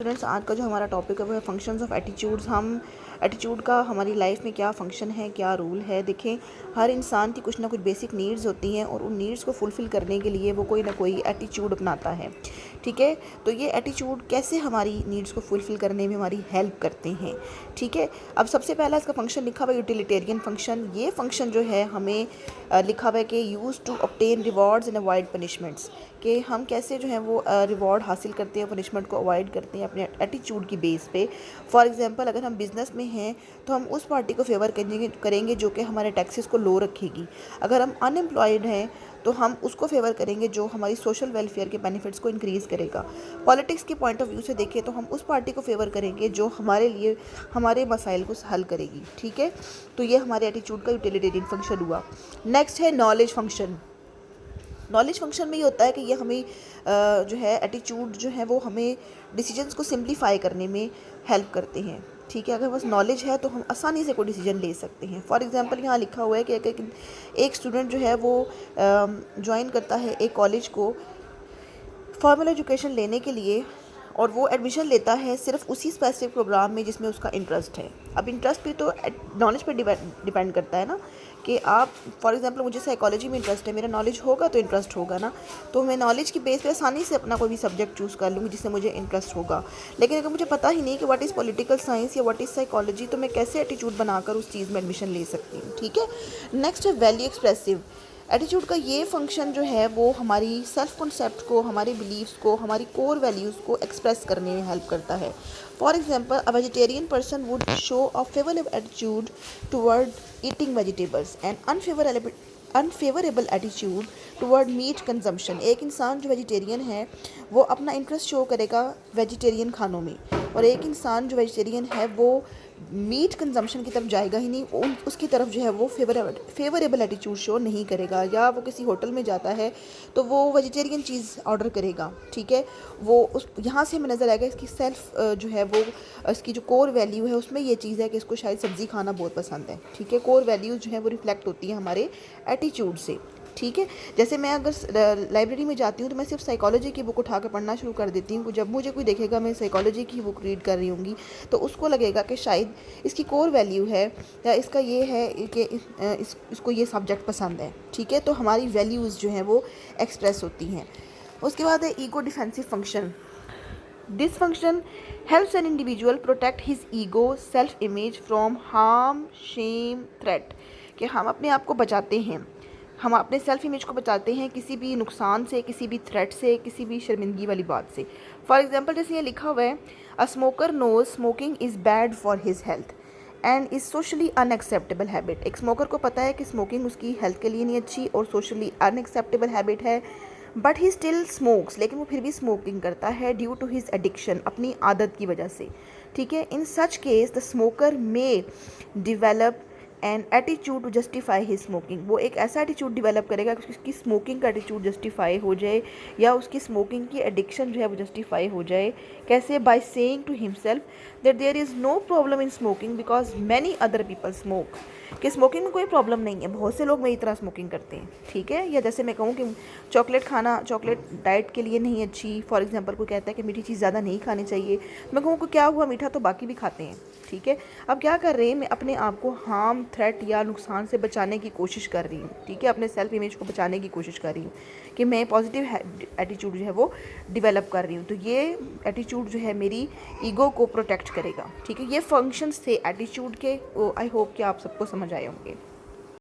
Students, आज का जो हमारा टॉपिक है वो है फंक्शंस ऑफ एटीट्यूड्स। हम एटीट्यूड का हमारी लाइफ में क्या फ़ंक्शन है, क्या रूल है। देखें, हर इंसान की कुछ ना कुछ बेसिक नीड्स होती हैं और उन नीड्स को फुलफ़िल करने के लिए वो कोई ना कोई एटीट्यूड अपनाता है। ठीक है, तो ये एटीट्यूड कैसे हमारी नीड्स को फुलफ़िल करने में हमारी हेल्प करते हैं। ठीक है, अब सबसे पहला इसका फंक्शन लिखा हुआ है यूटिलिटेरियन फंक्शन। ये फंक्शन जो है हमें लिखा हुआ है कि use to obtain rewards and avoid punishments, कि हम कैसे जो है वो रिवॉर्ड हासिल करते हैं, पनिशमेंट को अवॉइड करते हैं अपने एटीट्यूड की बेस पे। फॉर एग्जांपल, अगर हम बिज़नेस में हैं तो हम उस पार्टी को फेवर करेंगे जो कि हमारे टैक्सेस को लो रखेगी। अगर हम अनएम्प्लॉयड हैं तो हम उसको फेवर करेंगे जो हमारी सोशल वेलफेयर के बेनिफिट्स को इंक्रीज़ करेगा। पॉलिटिक्स के पॉइंट ऑफ व्यू से देखें तो हम उस पार्टी को फेवर करेंगे जो हमारे लिए हमारे मसाइल को हल करेगी। ठीक है, तो ये हमारे एटीट्यूड का यूटिलिटेरियन फंक्शन हुआ। नेक्स्ट है नॉलेज फंक्शन। नॉलेज फंक्शन में ये होता है कि ये हमें जो है एटीट्यूड जो है वो हमें डिसीजंस को सिंप्लीफाई करने में हेल्प करते हैं। ठीक है, अगर बस नॉलेज है तो हम आसानी से कोई डिसीजन ले सकते हैं। फॉर एग्जांपल, यहाँ लिखा हुआ है कि एक स्टूडेंट जो है वो ज्वाइन करता है एक कॉलेज को फॉर्मल एजुकेशन लेने के लिए, और वो एडमिशन लेता है सिर्फ उसी स्पेसिफिक प्रोग्राम में जिसमें उसका इंटरेस्ट है। अब इंटरेस्ट भी तो नॉलेज पे डिपेंड करता है ना, कि आप फॉर एग्जांपल मुझे साइकोलॉजी में इंटरेस्ट है, मेरा नॉलेज होगा तो इंटरेस्ट होगा ना, तो मैं नॉलेज की बेस पे आसानी से अपना कोई भी सब्जेक्ट चूज़ कर लूँगी जिससे मुझे इंटरेस्ट होगा। लेकिन अगर मुझे पता ही नहीं कि व्हाट इज़ पॉलिटिकल साइंस या व्हाट इज़ साइकोलॉजी, तो मैं कैसे एटीट्यूड बनाकर उस चीज़ में एडमिशन ले सकती हूँ। ठीक है, नेक्स्ट है वैल्यू एक्सप्रेसिव। एटीट्यूड का ये फंक्शन जो है वो हमारी सेल्फ कॉन्सेप्ट को, हमारे बिलीव्स को, हमारी कोर वैल्यूज़ को एक्सप्रेस करने में हेल्प करता है। For example, a vegetarian person would show a favourable attitude toward eating vegetables and unfavourable attitude toward meat consumption. एक इंसान जो वेजिटेरियन है वो अपना इंटरेस्ट शो करेगा वेजिटेरियन खानों में, और एक इंसान जो वेजिटेरियन है वो मीट कंजम्पशन की तरफ जाएगा ही नहीं, उसकी तरफ जो है वो फेवरेबल एटीट्यूड शो नहीं करेगा। या वो किसी होटल में जाता है तो वो वेजिटेरियन चीज़ ऑर्डर करेगा। ठीक है, वो उस यहाँ से हमें नज़र आएगा इसकी सेल्फ जो है वो इसकी जो कोर वैल्यू है उसमें ये चीज़ है कि इसको शायद सब्ज़ी खाना बहुत पसंद है। ठीक है, कोर वैल्यूज़ जो है वो रिफ्लेक्ट होती है हमारे एटीट्यूड से। ठीक है, जैसे मैं अगर लाइब्रेरी में जाती हूँ तो मैं सिर्फ साइकोलॉजी की बुक उठा कर पढ़ना शुरू कर देती हूँ। जब मुझे कोई देखेगा मैं साइकोलॉजी की बुक रीड कर रही होंगी तो उसको लगेगा कि शायद इसकी कोर वैल्यू है या इसका ये है कि इसको ये सब्जेक्ट पसंद है। ठीक है, तो हमारी वैल्यूज़ जो हैं वो एक्सप्रेस होती हैं। उसके बाद है ego defensive function. This function helps an individual protect his ego self image from harm, shame, threat, कि हम अपने आप को बचाते हैं, हम अपने सेल्फ इमेज को बचाते हैं किसी भी नुकसान से, किसी भी थ्रेट से, किसी भी शर्मिंदगी वाली बात से। फॉर एग्जांपल, जैसे ये लिखा हुआ है, a smoker knows smoking is bad for his health and is socially unacceptable habit. एक स्मोकर को पता है कि स्मोकिंग उसकी हेल्थ के लिए नहीं अच्छी और सोशली अनएक्सेप्टेबल हैबिट है, बट ही स्टिल स्मोक्स, लेकिन वो फिर भी स्मोकिंग करता है ड्यू टू हिज एडिक्शन, अपनी आदत की वजह से। ठीक है, in such case the smoker may develop and attitude to justify his smoking. वो एक ऐसा एटीट्यूड डिवेलप करेगा कि उसकी स्मोकिंग का एटीट्यूड जस्टिफाई हो जाए, या उसकी स्मोकिंग की एडिक्शन जो है वो जस्टिफाई हो जाए। कैसे? By saying to himself that there is no problem in smoking because many other people smoke, कि स्मोकिंग में कोई प्रॉब्लम नहीं है, बहुत से लोग मेरी तरह स्मोकिंग करते हैं। ठीक है, या जैसे मैं कहूँ कि चॉकलेट खाना, चॉकलेट डाइट के लिए नहीं अच्छी। फॉर एग्जांपल, कोई कहता है कि मीठी चीज़ ज़्यादा नहीं खानी चाहिए, मैं कहूँ कि क्या हुआ, मीठा तो बाकी भी खाते हैं। ठीक है, अब क्या कर रहे हैं, मैं अपने आप को हार्म, थ्रेट या नुकसान से बचाने की कोशिश कर रही हूँ। ठीक है, अपने सेल्फ इमेज को बचाने की कोशिश कर रही हूँ कि मैं पॉजिटिव एटीट्यूड जो है वो डिवेलप कर रही हूँ। तो ये एटीट्यूड जो है मेरी ईगो को प्रोटेक्ट करेगा। ठीक है, ये फंक्शंस थे एटीट्यूड के। आई होप कि आप सबको समझ आए होंगे।